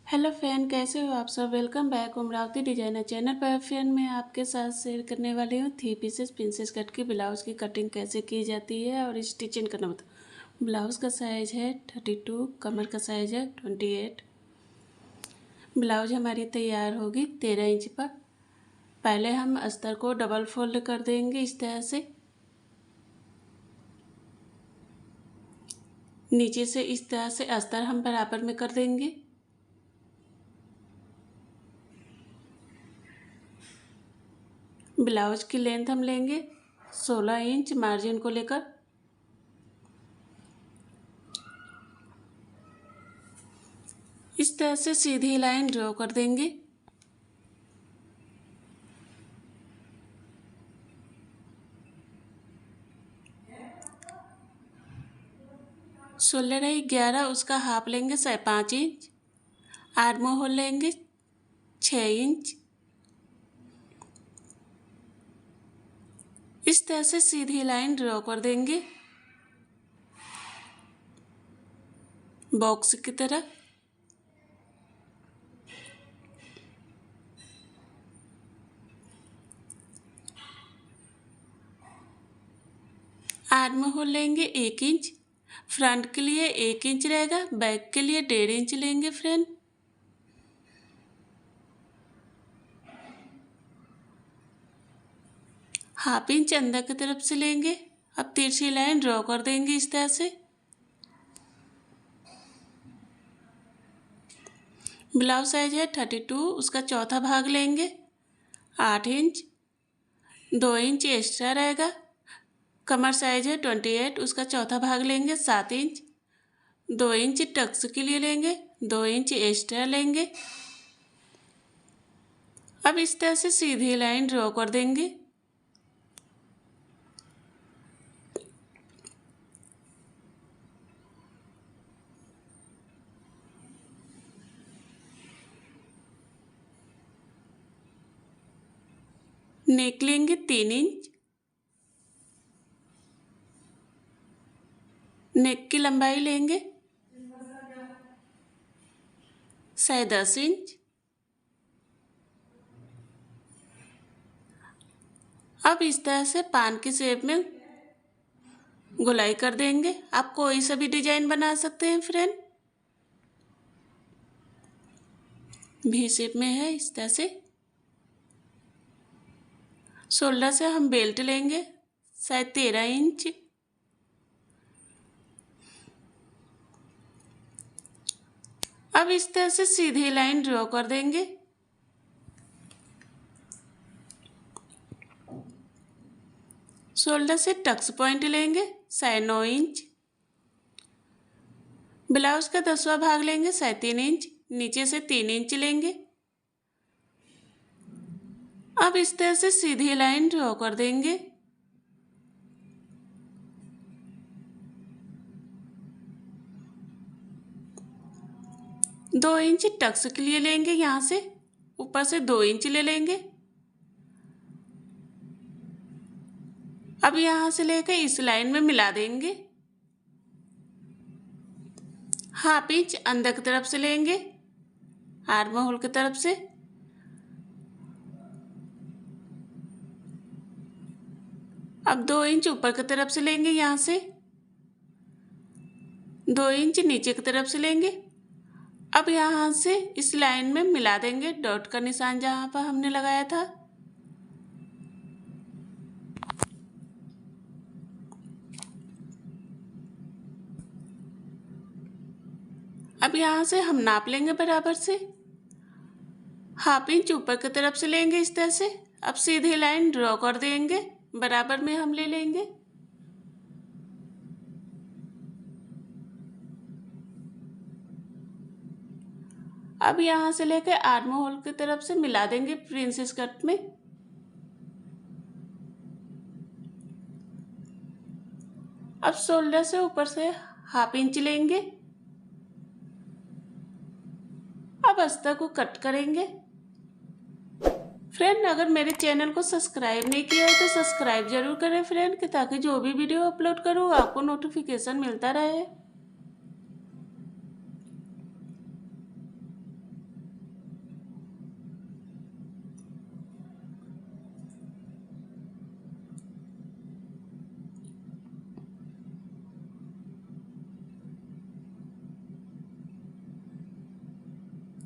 Hello friend, कैसे हो आप सब। Welcome back Amravati designer channel पर। फ्रेंड मैं आपके साथ शेयर करने वाली हूँ 3 पीसेस प्रिंसेस कट की ब्लाउज़ की कटिंग कैसे की जाती है और स्टिचिंग करना बताओ। ब्लाउज़ का साइज़ है 32, कमर का साइज़ है 28। ब्लाउज हमारी तैयार होगी 13 इंच पर। पहले हम अस्तर को डबल फोल्ड कर देंगे इस तरह से, नीचे से इस तरह से अस्तर हम बराबर में कर देंगे। ब्लाउज की लेंथ हम लेंगे 16 इंच मार्जिन को लेकर। इस तरह से सीधी लाइन ड्रॉ कर देंगे। शोल्डर है 11, उसका हाफ लेंगे 5.5 इंच। आर्म होल लेंगे 6 इंच। इस तरह से सीधी लाइन ड्रॉ कर देंगे बॉक्स की तरह। आर्म होल लेंगे 1 इंच। फ्रंट के लिए 1 इंच रहेगा, बैक के लिए 1.5 इंच लेंगे फ्रेंड। हाफ इंच अंदर की तरफ से लेंगे। अब तिरछी लाइन ड्रॉ कर देंगे इस तरह से। ब्लाउज साइज है 32, उसका चौथा भाग लेंगे 8 इंच। 2 इंच एक्स्ट्रा रहेगा। कमर साइज है 28, उसका चौथा भाग लेंगे 7 इंच। 2 इंच टक्स के लिए लेंगे, 2 इंच एक्स्ट्रा लेंगे। अब इस तरह से सीधी लाइन ड्रॉ कर देंगे। नेक लेंगे 3 इंच। नेक की लंबाई लेंगे 10.5 इंच। अब इस तरह से पान की शेप में गोलाई कर देंगे। आप कोई सा भी डिजाइन बना सकते हैं फ्रेंड। भी शेप में है इस तरह से। शोल्डर से हम बेल्ट लेंगे शायद 13 इंच। अब इस तरह से सीधी लाइन ड्रॉ कर देंगे। शोल्डर से टक्स पॉइंट लेंगे 9.5 इंच। ब्लाउज का 10वां भाग लेंगे 3.5 इंच। नीचे से 3 इंच लेंगे। अब इस तरह से सीधी लाइन ड्रॉ कर देंगे। दो इंच टक्स के लिए लेंगे, यहाँ से ऊपर से 2 इंच ले लेंगे। अब यहाँ से लेकर इस लाइन में मिला देंगे। हाफ इंच अंदर की तरफ से लेंगे, आर्म होल की तरफ से। अब 2 इंच ऊपर की तरफ से लेंगे, यहाँ से 2 इंच नीचे की तरफ से लेंगे। अब यहाँ से इस लाइन में मिला देंगे डॉट का निशान जहाँ पर हमने लगाया था। अब यहाँ से हम नाप लेंगे बराबर से। हाफ इंच ऊपर की तरफ से लेंगे इस तरह से। अब सीधी लाइन ड्रॉ कर देंगे, बराबर में हम ले लेंगे। अब यहाँ से लेकर आर्म होल की तरफ से मिला देंगे प्रिंसेस कट में। अब शोल्डर से ऊपर से हाफ इंच लेंगे। अब अस्तर को कट करेंगे। फ्रेंड अगर मेरे चैनल को सब्सक्राइब नहीं किया है तो सब्सक्राइब जरूर करें फ्रेंड, कि ताकि जो भी वीडियो अपलोड करूँ आपको नोटिफिकेशन मिलता रहे।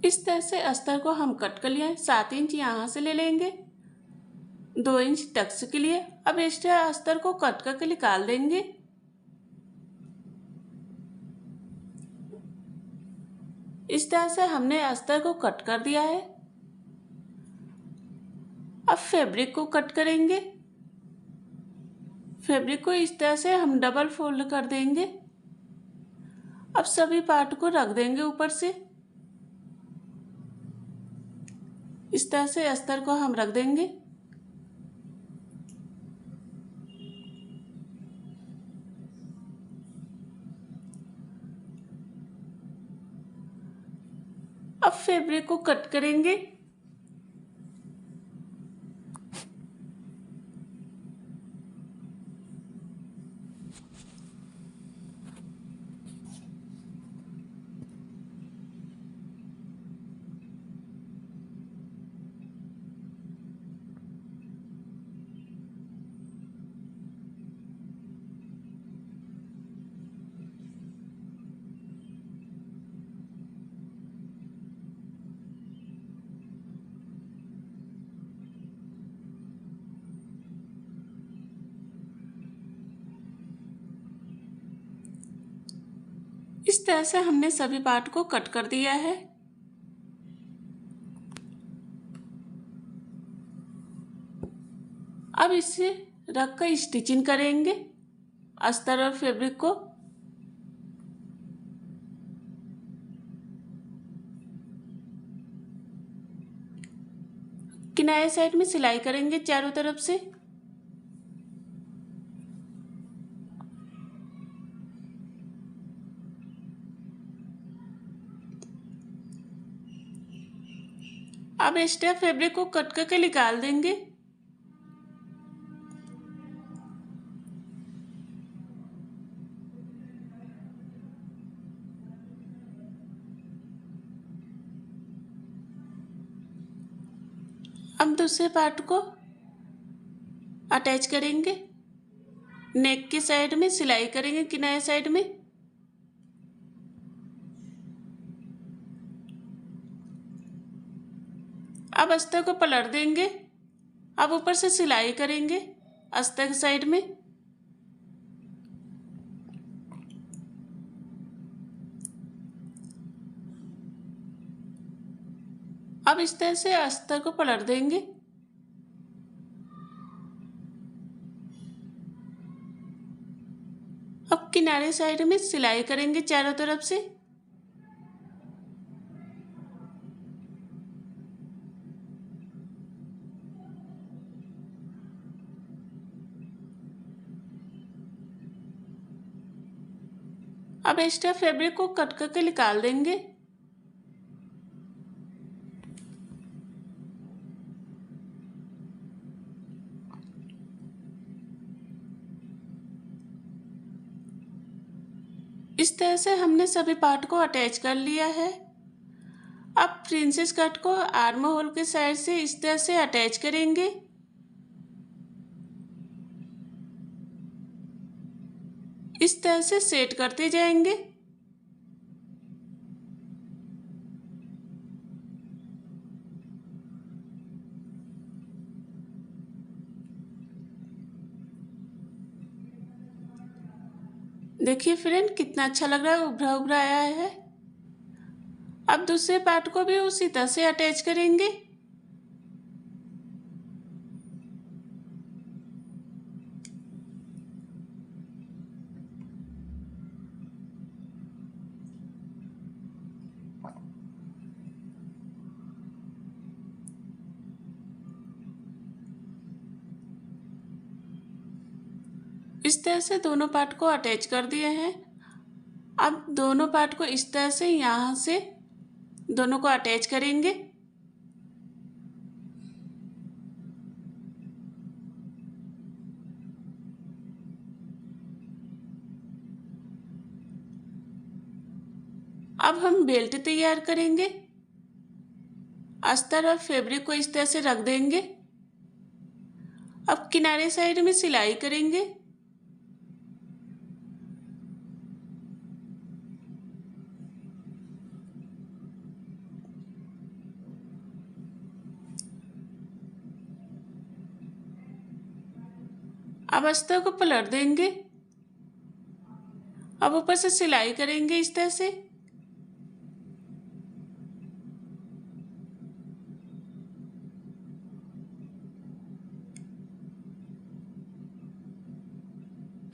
इस तरह से अस्तर को हम कट कर लिया। 7 इंच यहाँ से ले लेंगे, 2 इंच टक्स के लिए। अब एक्स्ट्रा अस्तर को कट करके निकाल देंगे। इस तरह से हमने अस्तर को कट कर दिया है। अब फैब्रिक को कट करेंगे। फैब्रिक को इस तरह से हम डबल फोल्ड कर देंगे। अब सभी पार्ट को रख देंगे ऊपर से। इस तरह से अस्तर को हम रख देंगे। अब फैब्रिक को कट करेंगे। इस तरह से हमने सभी पार्ट को कट कर दिया है। अब इसे रख कर स्टिचिंग करेंगे अस्तर और फैब्रिक को। किनारे साइड में सिलाई करेंगे चारों तरफ से। अब एक्स्ट्रा फैब्रिक को कट करके निकाल देंगे। अब दूसरे पार्ट को अटैच करेंगे। नेक की साइड में सिलाई करेंगे किनारे साइड में। अब अस्तर को पलट देंगे। अब ऊपर से सिलाई करेंगे अस्तर की साइड में। अब इस तरह से अस्तर को पलट देंगे। अब किनारे साइड में सिलाई करेंगे चारों तरफ से। अब एक्स्ट्रा फैब्रिक को कट करके निकाल देंगे। इस तरह से हमने सभी पार्ट को अटैच कर लिया है। अब प्रिंसेस कट को आर्म होल के साइड से इस तरह से अटैच करेंगे। इस तरह से सेट करते जाएंगे। देखिए फ्रेंड कितना अच्छा लग रहा है, उभरा उभरा आया है। अब दूसरे पार्ट को भी उसी तरह से अटैच करेंगे। इस तरह से दोनों पार्ट को अटैच कर दिए हैं। अब दोनों पार्ट को इस तरह से यहाँ से दोनों को अटैच करेंगे। अब हम बेल्ट तैयार करेंगे। अस्तर और फैब्रिक को इस तरह से रख देंगे। अब किनारे साइड में सिलाई करेंगे। अब अस्तर को पलट देंगे। अब ऊपर से सिलाई करेंगे इस तरह से।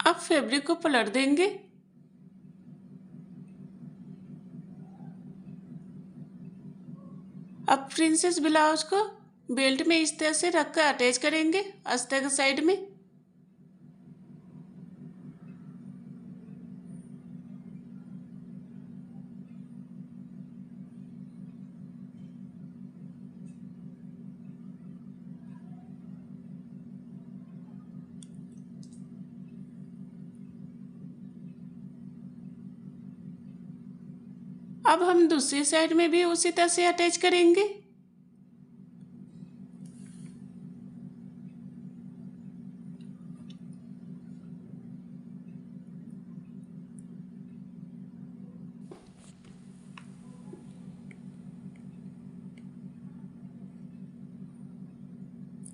अब फैब्रिक को पलट देंगे। अब प्रिंसेस ब्लाउज को बेल्ट में इस तरह से रखकर अटैच करेंगे अस्तर के साइड में। अब हम दूसरी साइड में भी उसी तरह से अटैच करेंगे।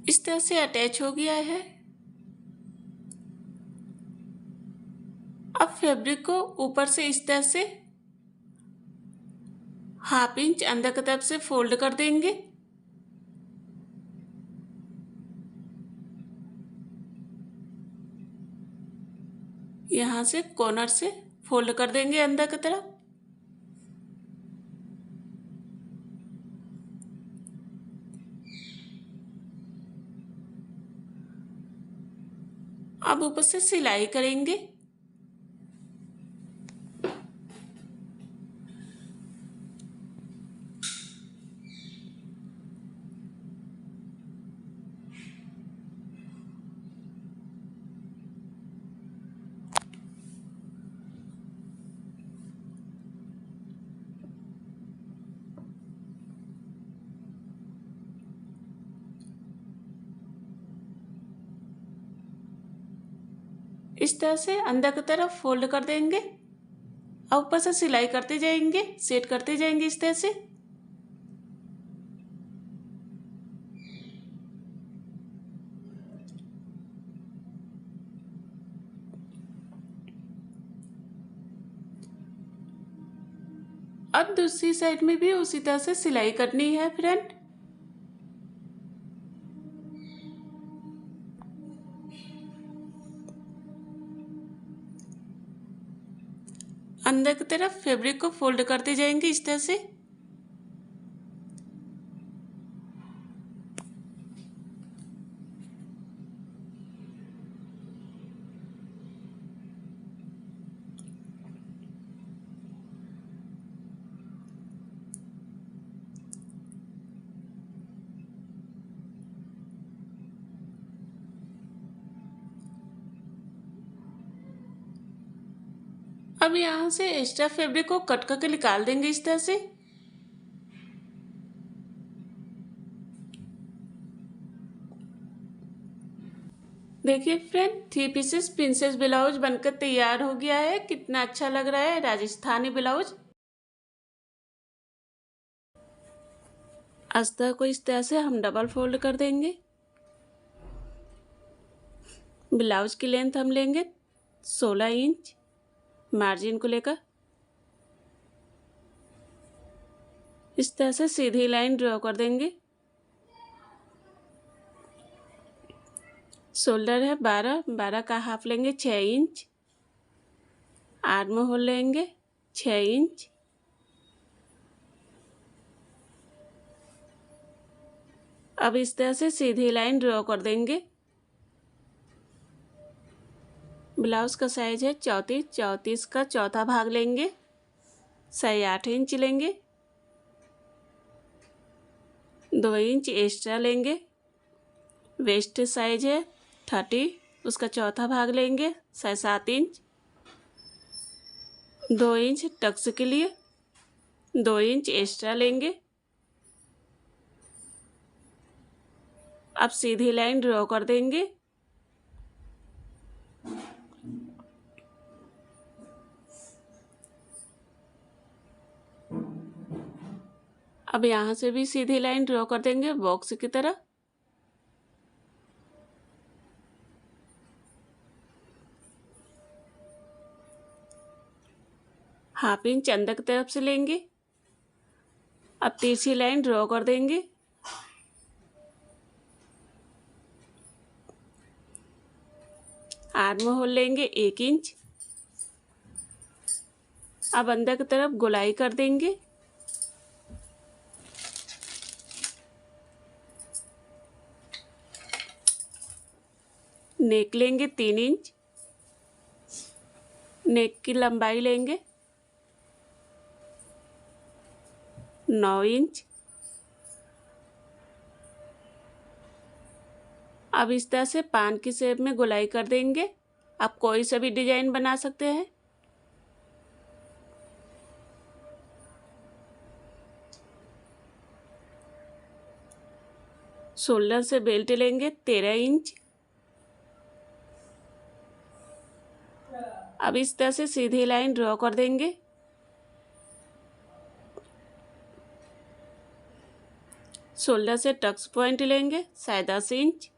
इस तरह से अटैच हो गया है। अब फैब्रिक को ऊपर से इस तरह से 1/2 इंच अंदर की तरफ से फोल्ड कर देंगे। यहाँ से कॉर्नर से फोल्ड कर देंगे अंदर की तरफ। अब ऊपर से सिलाई करेंगे। इस तरह से अंदर की तरफ फोल्ड कर देंगे। अब ऊपर से सिलाई करते जाएंगे, सेट करते जाएंगे इस तरह से। अब दूसरी साइड में भी उसी तरह से सिलाई करनी है फ्रेंड। अंदर की तरफ फैब्रिक को फोल्ड करते जाएंगे इस तरह से। अब यहाँ से एक्स्ट्रा फैब्रिक को कट करके निकाल देंगे इस तरह से। देखिए फ्रेंड, 3 पीसेस प्रिंसेस ब्लाउज बनकर तैयार हो गया है। कितना अच्छा लग रहा है राजस्थानी ब्लाउज। अस्तर को इस तरह से हम डबल फोल्ड कर देंगे। ब्लाउज की लेंथ हम लेंगे 16 इंच मार्जिन को लेकर। इस तरह से सीधी लाइन ड्रॉ कर देंगे। शोल्डर है 12 का हाफ लेंगे 6 इंच। आर्म होल लेंगे 6 इंच। अब इस तरह से सीधी लाइन ड्रॉ कर देंगे। ब्लाउज का साइज है 34 का चौथा भाग लेंगे, 8.5 इंच लेंगे। 2 इंच एक्स्ट्रा लेंगे। वेस्ट साइज है 30, उसका चौथा भाग लेंगे 7.5 इंच। 2 इंच टक्स के लिए 2 इंच एक्स्ट्रा लेंगे। अब सीधी लाइन ड्रॉ कर देंगे। अब यहाँ से भी सीधी लाइन ड्रॉ कर देंगे बॉक्स की तरह। हाफ इंच अंदर की तरफ से लेंगे। अब तिरछी लाइन ड्रॉ कर देंगे। आर्म होल लेंगे 1 इंच। अब अंदर की तरफ गोलाई कर देंगे। नेक लेंगे 3 इंच। नेक की लंबाई लेंगे 9 इंच। अब इस तरह से पान की शेप में गोलाई कर देंगे। आप कोई सा भी डिजाइन बना सकते हैं। शोल्डर से बेल्ट लेंगे 13 इंच। अब इस तरह से सीधी लाइन ड्रॉ कर देंगे। शोल्डर से टक्स पॉइंट लेंगे 10.5 इंच।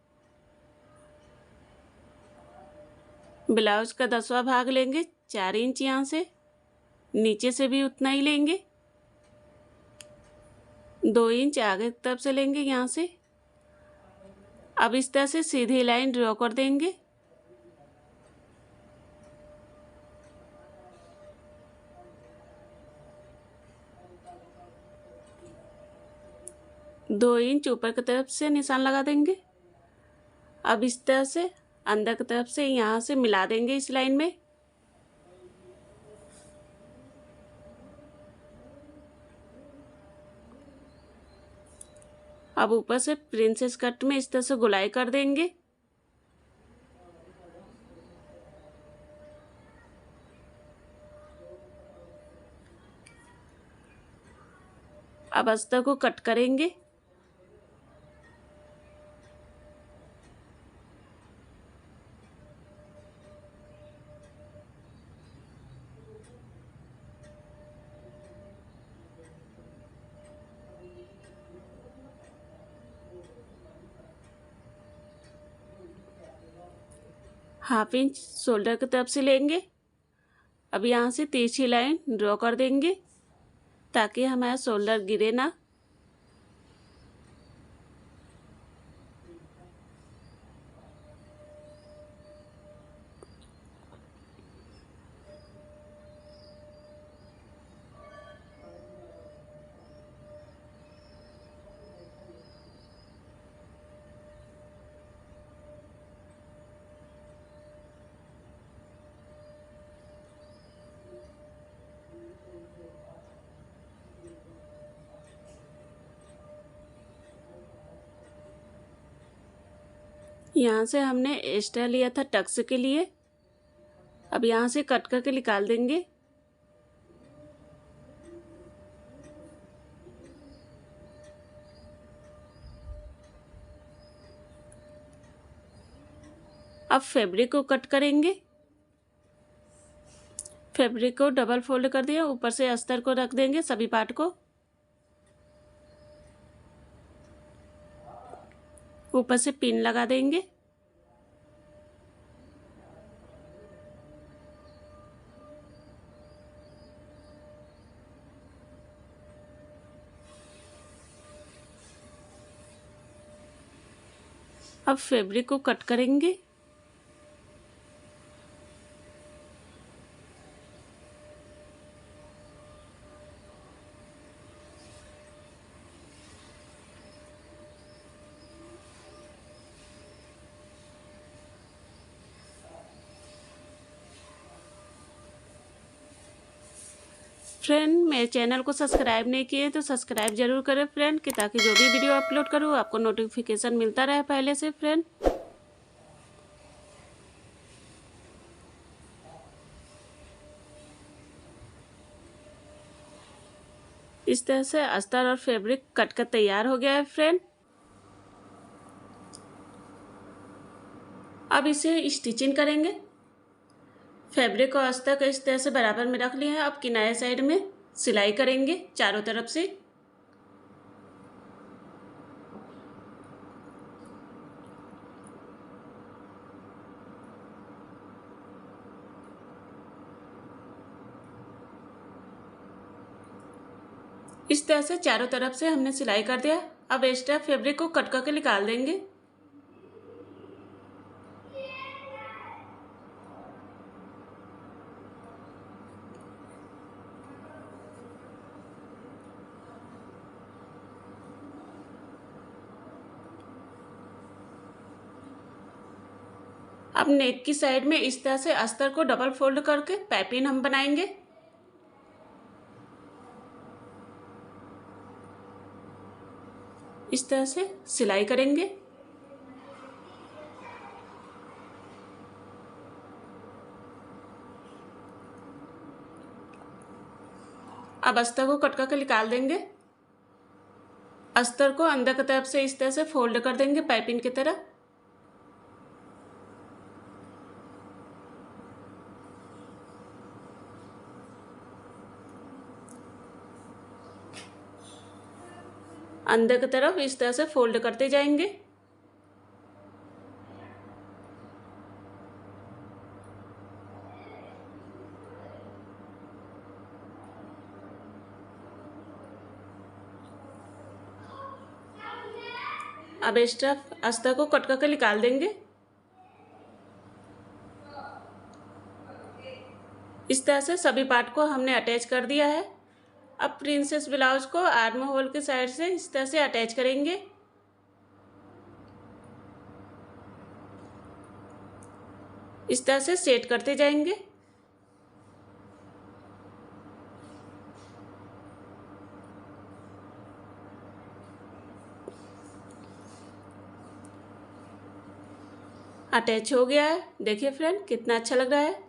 ब्लाउज का 10वां भाग लेंगे 4 इंच। यहाँ से नीचे से भी उतना ही लेंगे। 2 इंच आगे की तरफ से लेंगे यहाँ से। अब इस तरह से सीधी लाइन ड्रॉ कर देंगे। दो इंच ऊपर की तरफ से निशान लगा देंगे। अब इस तरह से अंदर की तरफ से यहाँ से मिला देंगे इस लाइन में। अब ऊपर से प्रिंसेस कट में इस तरह से गोलाई कर देंगे। अब अस्तर को कट करेंगे। हाफ इंच शोल्डर की तरफ से लेंगे। अब यहाँ से तिरछी लाइन ड्रॉ कर देंगे ताकि हमारा शोल्डर गिरे ना। यहाँ से हमने एक्स्ट्रा लिया था टक्स के लिए। अब यहाँ से कट करके निकाल देंगे। अब फैब्रिक को कट करेंगे। फैब्रिक को डबल फोल्ड कर दिया। ऊपर से अस्तर को रख देंगे सभी पार्ट को। ऊपर से पिन लगा देंगे। अब फैब्रिक को कट करेंगे। फ्रेंड, मेरे चैनल को सब्सक्राइब नहीं किए तो सब्सक्राइब जरूर करें फ्रेंड, कि ताकि जो भी वीडियो अपलोड करूँ आपको नोटिफिकेशन मिलता रहे पहले से फ्रेंड। इस तरह से अस्तर और फैब्रिक कट कर तैयार हो गया है फ्रेंड। अब इसे स्टिचिंग करेंगे। फैब्रिक और अस्तर को इस तरह से बराबर में रख लिया है। अब किनारे साइड में सिलाई करेंगे चारों तरफ से। इस तरह से चारों तरफ से हमने सिलाई कर दिया। अब एक्स्ट्रा फैब्रिक को कट करके निकाल देंगे। अब नेक की साइड में इस तरह से अस्तर को डबल फोल्ड करके पाइपिंग हम बनाएंगे। इस तरह से सिलाई करेंगे। अब अस्तर को कट करके निकाल देंगे। अस्तर को अंदर की तरफ से इस तरह से फोल्ड कर देंगे पाइपिंग की तरह। अंदर की तरफ इस तरह से फोल्ड करते जाएंगे। अब एक्स्ट्रा अस्तर को कट करके निकाल देंगे। इस तरह से सभी पार्ट को हमने अटैच कर दिया है। अब प्रिंसेस ब्लाउज को आर्म होल के साइड से इस तरह से अटैच करेंगे। इस तरह से सेट करते जाएंगे। अटैच हो गया है। देखिए फ्रेंड कितना अच्छा लग रहा है।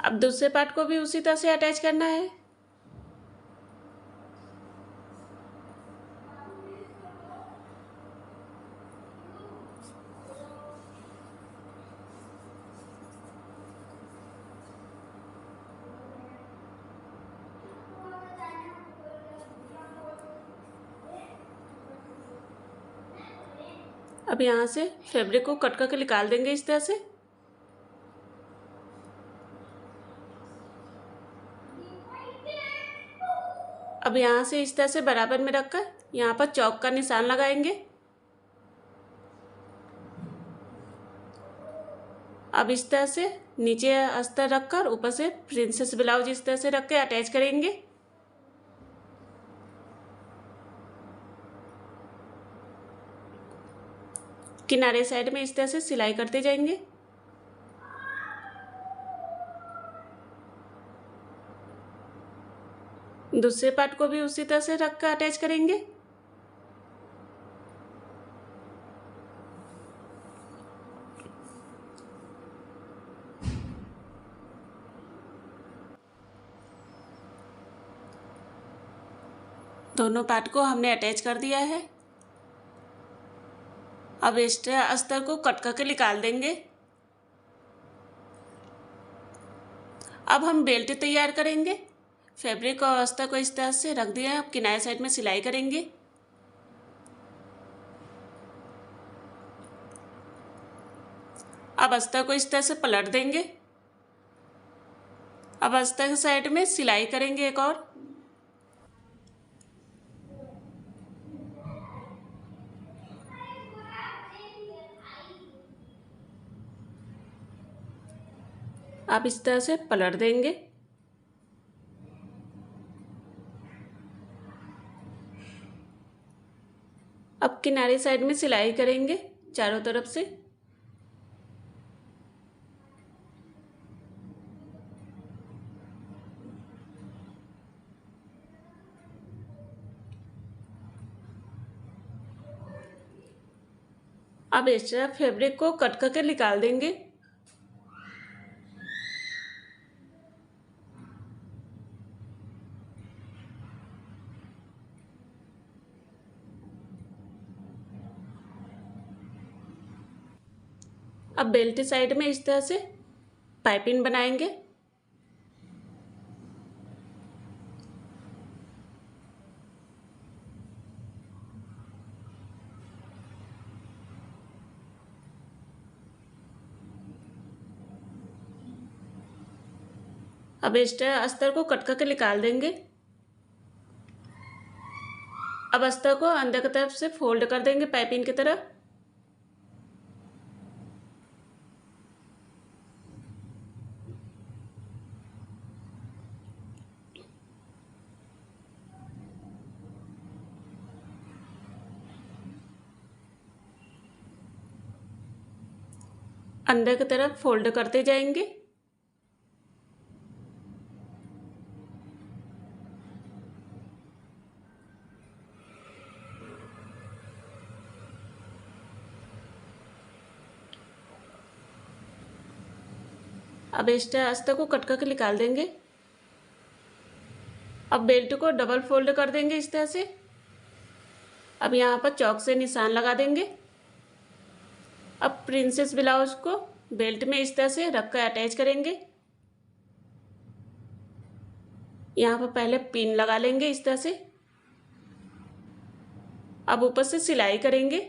अब दूसरे पार्ट को भी उसी तरह से अटैच करना है। अब यहाँ से फैब्रिक को कट करके निकाल देंगे इस तरह से। अब यहाँ से इस तरह से बराबर में रखकर यहाँ पर चौक का निशान लगाएंगे। अब इस तरह से नीचे अस्तर रखकर ऊपर से प्रिंसेस ब्लाउज इस तरह से रख के अटैच करेंगे। किनारे साइड में इस तरह से सिलाई करते जाएंगे। दूसरे पार्ट को भी उसी तरह से रख कर अटैच करेंगे। दोनों पार्ट को हमने अटैच कर दिया है। अब एक्स्ट्रा अस्तर को कट करके निकाल देंगे। अब हम बेल्ट तैयार करेंगे। फैब्रिक और अस्तर को इस तरह से रख दिया। अब किनारे साइड में सिलाई करेंगे। अब अस्तर को इस तरह से पलट देंगे। अब अस्तर की साइड में सिलाई करेंगे एक और। आप इस तरह से पलट देंगे। अब किनारे साइड में सिलाई करेंगे चारों तरफ से। अब एक्स्ट्रा फैब्रिक को कट करके निकाल देंगे। अब बेल्ट साइड में इस तरह से पाइपिंग बनाएंगे। अब एक्स्ट्रा अस्तर को कट करके निकाल देंगे। अब अस्तर को अंदर की तरफ से फोल्ड कर देंगे पाइपिंग की तरह। अंदर की तरफ फोल्ड करते जाएंगे। अब एक्स्ट्रा अस्तर को कट करके निकाल देंगे। अब बेल्ट को डबल फोल्ड कर देंगे इस तरह से। अब यहाँ पर चौक से निशान लगा देंगे। अब प्रिंसेस ब्लाउज को बेल्ट में इस तरह से रख कर अटैच करेंगे। यहाँ पर पहले पिन लगा लेंगे इस तरह से। अब ऊपर से सिलाई करेंगे।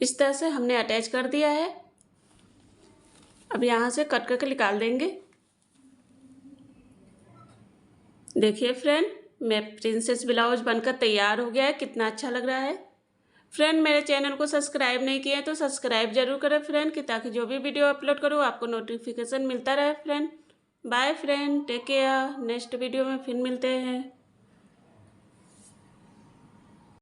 इस तरह से हमने अटैच कर दिया है। अब यहाँ से कट करके निकाल देंगे। देखिए फ्रेंड, मैं प्रिंसेस ब्लाउज बनकर तैयार हो गया है। कितना अच्छा लग रहा है। फ्रेंड, मेरे चैनल को सब्सक्राइब नहीं किया है तो सब्सक्राइब जरूर करें फ्रेंड, कि ताकि जो भी वीडियो अपलोड करूँ आपको नोटिफिकेशन मिलता रहे friend. Bye friend, take care. Next video में फिर मिलते हैं।